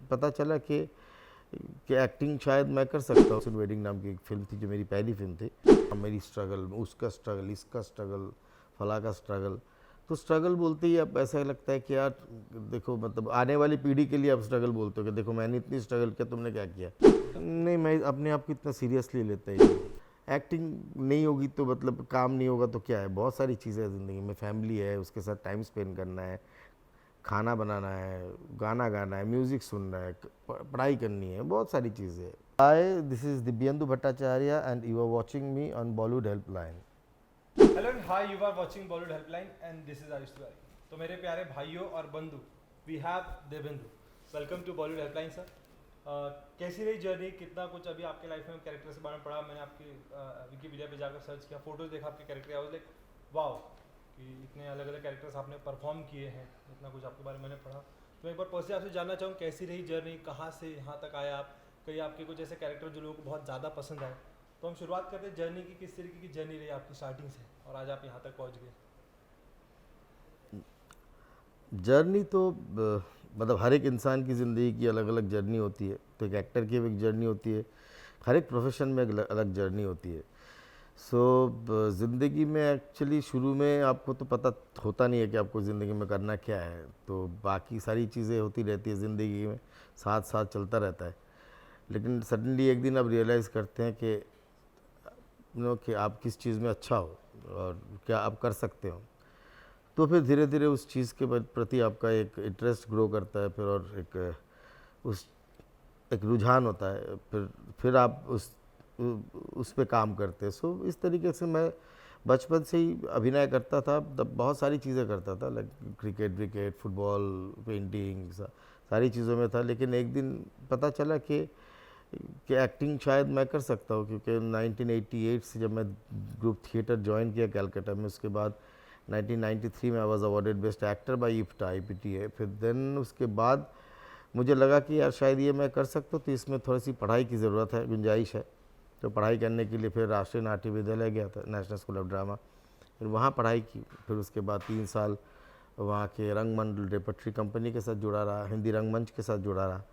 पता चला कि एक्टिंग शायद मैं कर सकता हूँ। वेडिंग नाम की एक फ़िल्म थी जो मेरी पहली फ़िल्म थी। मेरी स्ट्रगल, उसका स्ट्रगल, इसका स्ट्रगल, फला का स्ट्रगल। तो स्ट्रगल बोलते ही अब ऐसा लगता है कि यार देखो, मतलब आने वाली पीढ़ी के लिए अब स्ट्रगल बोलते हो कि देखो मैंने इतनी स्ट्रगल किया, तुमने क्या किया। नहीं, मैं अपने आप को इतना सीरियसली लेता ही नहीं। एक्टिंग नहीं होगी तो मतलब काम नहीं होगा तो क्या है, बहुत सारी चीज़ें हैं ज़िंदगी में। फैमिली है, उसके साथ टाइम स्पेंड करना है, खाना बनाना है, गाना गाना है, म्यूज़िक सुनना है, पढ़ाई करनी है, बहुत सारी चीज़ें हैं। Hi, this is Divyendu Bhattacharya and you are watching me on Bollywood helpline. Hello and hi, you are watching Bollywood helpline and this is Ayush Tiwari. तो मेरे प्यारे भाइयों और बंधु, we have Divyendu. Welcome to Bollywood helpline sir. कैसी रही जर्नी, कितना कुछ अभी आपके लाइफ में कैरेक्टर्स के बारे में पढ़ा, मैंने आपकी विकीपीडिया पे जाकर सर्च किया, फोटोज देखा आपके character, I was like wow कि इतने अलग अलग कैरेक्टर्स आपने परफॉर्म किए हैं, इतना कुछ आपके बारे में मैंने पढ़ा। तो मैं एक बार पर्सनली आपसे जानना चाहूँ कैसी रही जर्नी, कहाँ से यहाँ तक आए आप, कहीं आपके कुछ ऐसे कैरेक्टर जो लोगों को बहुत ज़्यादा पसंद आए। तो हम शुरुआत करते हैं जर्नी की, किस तरीके की जर्नी रही आपकी स्टार्टिंग से और आज आप यहाँ तक पहुँच गए। जर्नी तो मतलब हर एक इंसान की ज़िंदगी की अलग अलग जर्नी होती है। तो एक एक्टर की भी एक जर्नी होती है, हर एक प्रोफेशन में एक अलग जर्नी होती है। सो ज़िंदगी में एक्चुअली शुरू में आपको तो पता होता नहीं है कि आपको ज़िंदगी में करना क्या है, तो बाकी सारी चीज़ें होती रहती है ज़िंदगी में, साथ साथ चलता रहता है। लेकिन सडनली एक दिन आप रियलाइज़ करते हैं कि कि आप किस चीज़ में अच्छा हो और क्या आप कर सकते हो। तो फिर धीरे धीरे उस चीज़ के प्रति आपका एक इंटरेस्ट ग्रो करता है, फिर और उस एक रुझान होता है, फिर आप उस पे काम करते हैं। सो इस तरीके से मैं बचपन से ही अभिनय करता था, तब बहुत सारी चीज़ें करता था, like cricket wicket, football, painting, सारी चीज़ों में था। लेकिन एक दिन पता चला कि एक्टिंग शायद मैं कर सकता हूँ, क्योंकि 1988 से जब मैं ग्रुप थिएटर ज्वाइन किया कलकत्ता में, उसके बाद 1993 में I was awarded best actor by IPTA IPTA। फिर देन उसके बाद मुझे लगा कि यार शायद ये मैं कर सकता हूँ, तो इसमें थोड़ी सी पढ़ाई की ज़रूरत है, गुंजाइश है। तो पढ़ाई करने के लिए फिर राष्ट्रीय नाट्य विद्यालय गया था, नेशनल स्कूल ऑफ ड्रामा। फिर वहाँ पढ़ाई की, फिर उसके बाद 3 साल वहाँ के रंगमंडल रेपट्री कंपनी के साथ जुड़ा रहा, हिंदी रंगमंच के साथ जुड़ा रहा।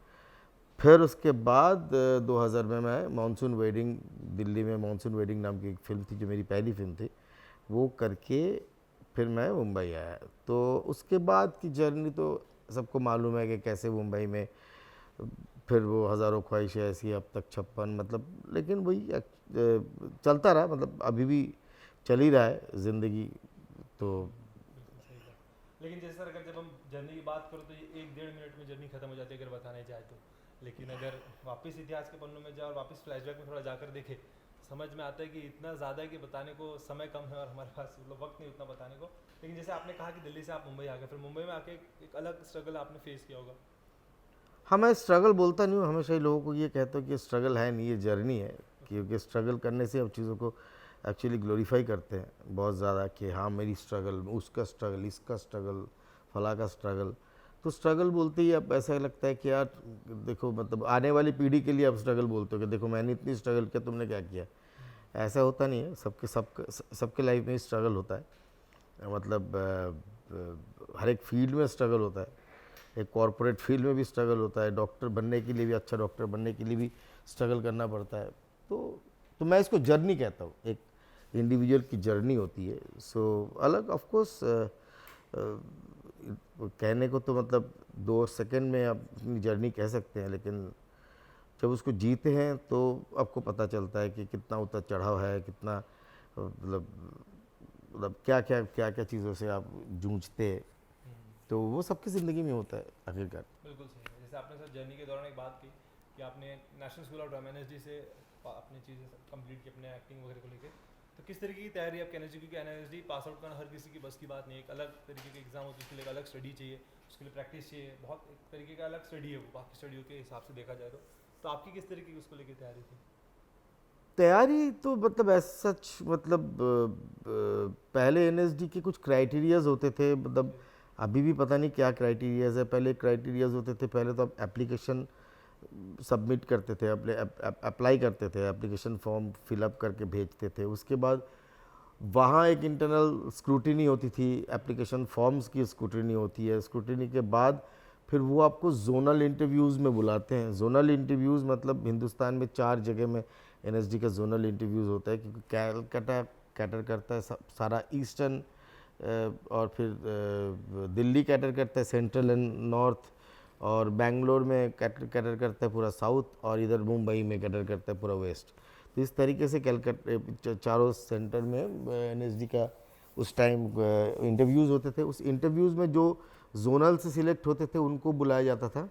फिर उसके बाद 2000 में मैं मानसून वेडिंग, दिल्ली में मानसून वेडिंग नाम की एक फ़िल्म थी जो मेरी पहली फ़िल्म थी, वो करके फिर मैं मुंबई आया। तो उसके बाद की जर्नी तो सबको मालूम है कि कैसे मुंबई में फिर वो हज़ारों ख्वाहिशें ऐसी, अब तक 56, मतलब लेकिन वही चलता रहा, मतलब अभी भी चल ही रहा है ज़िंदगी। तो बिल्कुल सही कहा। लेकिन जैसे सर, अगर जब हम जर्नी की बात करो तो ये 1-1.5 मिनट में जर्नी खत्म हो जाती है अगर बताने जाए तो। लेकिन अगर वापस इतिहास के पन्नों में जाए और वापस फ्लैशबैक में थोड़ा जाकर देखे, समझ में आता है कि इतना ज़्यादा है कि बताने को समय कम है और हमारे पास मतलब वक्त नहीं उतना बताने को। लेकिन जैसे आपने कहा कि दिल्ली से आप मुंबई आ गए, फिर मुंबई में आके एक अलग स्ट्रगल आपने फेस किया होगा। हाँ, मैं स्ट्रगल बोलता नहीं हूँ, हमेशा ही लोगों को ये कहता हूँ कि स्ट्रगल है नहीं, ये जर्नी है। ओके। क्योंकि स्ट्रगल करने से अब चीज़ों को एक्चुअली ग्लोरीफाई करते हैं बहुत ज़्यादा, कि हाँ मेरी स्ट्रगल, उसका स्ट्रगल, इसका स्ट्रगल, फला का स्ट्रगल। तो स्ट्रगल बोलते ही अब ऐसा लगता है कि यार देखो, मतलब आने वाली पीढ़ी के लिए अब स्ट्रगल बोलते हो कि देखो मैंने इतनी स्ट्रगल किया, तुमने क्या किया। ऐसा होता नहीं है, सबके लाइफ में स्ट्रगल होता है। मतलब हर एक फील्ड में स्ट्रगल होता है। एक कॉरपोरेट फील्ड में भी स्ट्रगल होता है, डॉक्टर बनने के लिए भी, अच्छा डॉक्टर बनने के लिए भी स्ट्रगल करना पड़ता है। तो मैं इसको जर्नी कहता हूँ, एक इंडिविजुअल की जर्नी होती है। सो अलग ऑफ कोर्स कहने को तो मतलब 2 सेकंड में आप अपनी जर्नी कह सकते हैं, लेकिन जब उसको जीते हैं तो आपको पता चलता है कि कितना उतार चढ़ाव है, कितना मतलब क्या क्या चीज़ों से आप जूझते हैं। तो वो सबकी ज़िंदगी में होता है आखिरकार। बिल्कुल सही है। जैसे आपने सर जर्नी के दौरान एक बात की कि आपने national school of drama NSD से अपनी चीज़ें कंप्लीट की अपने एक्टिंग वगैरह को लेके। तो किस तरीके की तैयारी आपकी NSD, क्योंकि NSD पास आउट करना हर किसी की बस की बात नहीं है, एक अलग तरीके के एग्जाम होती है, उसके लिए एक अलग स्टडी चाहिए, उसके लिए प्रैक्टिस चाहिए, बहुत एक तरीके का अलग स्टडी है वो बाकी स्टडियों के हिसाब से देखा जाए तो आपकी किस तरीके की उसको लेकर तैयारी थी। तैयारी तो मतलब ऐसा सच, मतलब पहले NSD के कुछ क्राइटेरियाज होते थे, मतलब ओके। अभी भी पता नहीं क्या क्राइटेरियाज है। पहले क्राइटेरियाज होते थे, पहले तो आप एप्लीकेशन सबमिट करते थे, अपने अप्लाई करते थे, एप्लीकेशन फॉर्म फिलअप करके भेजते थे। उसके बाद वहाँ एक इंटरनल स्क्रूटिनी होती थी, एप्लीकेशन फॉर्म्स की स्क्रूटिनी होती है। स्क्रूटिनी के बाद फिर वो आपको जोनल इंटरव्यूज़ में बुलाते हैं। जोनल इंटरव्यूज़ मतलब हिंदुस्तान में 4 जगह में एनएसडी का जोनल इंटरव्यूज़ होता है, क्योंकि कैलकाटा कैटर करता है सारा ईस्टर्न, और फिर दिल्ली कैटर करता है सेंट्रल एंड नॉर्थ, और बेंगलोर में कैटर करता है पूरा साउथ, और इधर मुंबई में कैटर करता है पूरा वेस्ट। तो इस तरीके से कैलकाटा चारों सेंटर में एनएसडी का उस टाइम इंटरव्यूज़ होते थे। उस इंटरव्यूज़ में जो जोनल से सिलेक्ट होते थे उनको बुलाया जाता था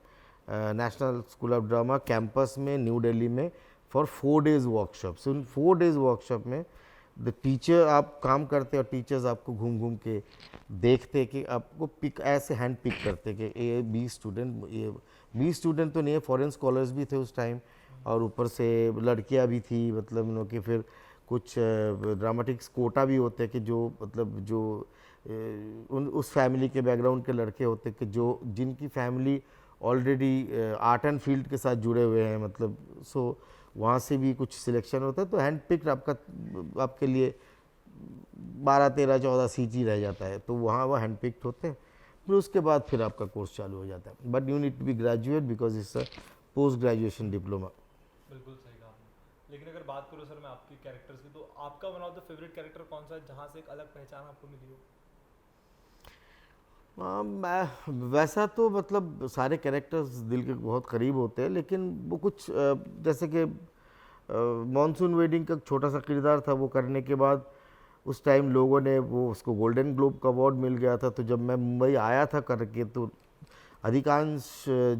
national school of drama campus में न्यू दिल्ली में फॉर 4 डेज़ वर्कशॉप। सो उन 4 डेज़ वर्कशॉप में द टीचर, आप काम करते और टीचर्स आपको घूम घूम के देखते कि आपको पिक ऐसे हैंड पिक करते कि ये 20 स्टूडेंट, ये 20 स्टूडेंट तो नहीं है, फॉरेन स्कॉलर्स भी थे उस टाइम, और ऊपर से लड़कियां भी थी, मतलब नो कि फिर कुछ ड्रामेटिक्स कोटा भी होते कि जो मतलब जो उन उस फैमिली के बैकग्राउंड के लड़के होते कि जो जिनकी family already art and field के साथ जुड़े हुए हैं, मतलब सो वहाँ से भी कुछ सिलेक्शन होता है। तो हैंड पिक्ड आपके लिए 12, 13, 14 सीट ही रह जाता है, तो वहाँ वो हैंड पिक्ड होते हैं। फिर उसके बाद फिर आपका कोर्स चालू हो जाता है, but you need to be graduate because it's a post graduation diploma. बिल्कुल सही कहा आपने। लेकिन अगर बात करूँ सर मैं आपके कैरेक्टर्स की, तो आपका one of the favourite character कौन सा है जहाँ से एक अलग पहचान आपको मिली हो? मैं वैसा तो मतलब सारे कैरेक्टर्स दिल के बहुत करीब होते हैं, लेकिन वो कुछ जैसे कि मॉनसून वेडिंग का छोटा सा किरदार था, वो करने के बाद उस टाइम लोगों ने वो उसको गोल्डन ग्लोब का अवार्ड मिल गया था। तो जब मैं मुंबई आया था करके, तो अधिकांश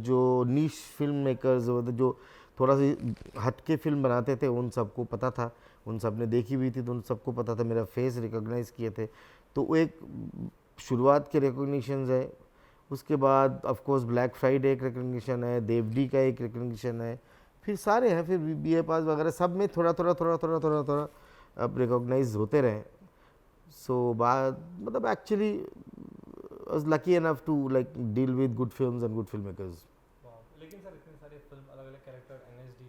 जो नीश फिल्म मेकर्स होते जो थोड़ा सी हटके फिल्म बनाते थे, उन सबको पता था, उन सब ने देखी हुई थी, तो उन सबको पता था, मेरा फेस रिकॉग्नाइज किए थे। तो वो एक शुरुआत के रिकॉग्निशंस है। उसके बाद ऑफ कोर्स ब्लैक फ्राइडे एक रिकॉग्निशन है, देवडी का एक रिकॉग्निशन है, फिर सारे हैं, फिर बीए पास वगैरह सब में थोड़ा थोड़ा थोड़ा थोड़ा थोड़ा थोड़ा अब रिकॉग्नाइज होते रहे। सो बात मतलब actually was lucky enough to like deal with good films and good filmmakers. लेकिन सर इतने सारे फिल्म, अलग अलग कैरेक्टर, एनएसडी,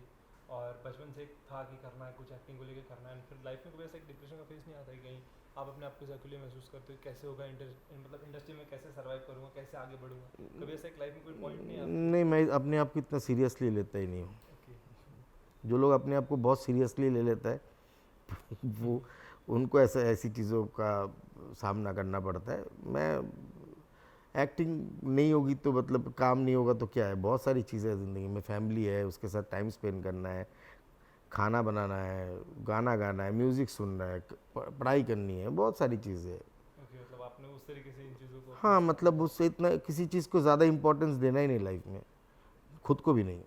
और बचपन से था कि करना है कुछ एक्टिंग को लेकर करना है, फिर लाइफ में कभी ऐसा एक डिप्रेशन का फेस नहीं आता है कहीं आप अपने आप को अकेले महसूस करते हो कैसे होगा मतलब इंडस्ट्री में कैसे सर्वाइव करूँगा, कैसे आगे बढ़ूंगा, कभी ऐसा एक लाइफ में कोई पॉइंट नहीं आता? नहीं, मैं अपने आप को इतना सीरियसली लेता ही नहीं हूँ। Okay. जो लोग अपने आप को बहुत सीरियसली ले लेता है वो उनको ऐसी चीज़ों का सामना करना पड़ता है। मैं एक्टिंग नहीं होगी तो मतलब काम नहीं होगा तो क्या है, बहुत सारी चीज़ें हैं ज़िंदगी में, फैमिली है, उसके साथ टाइम स्पेंड करना है, खाना बनाना है, गाना गाना है, म्यूज़िक सुनना है, पढ़ाई करनी है, बहुत सारी चीज़ें हैं। Okay, मतलब आपने उस तरीके से इन चीज़ों को हाँ, मतलब उससे इतना किसी चीज़ को ज़्यादा इम्पोर्टेंस देना ही नहीं लाइफ में, खुद को भी नहीं।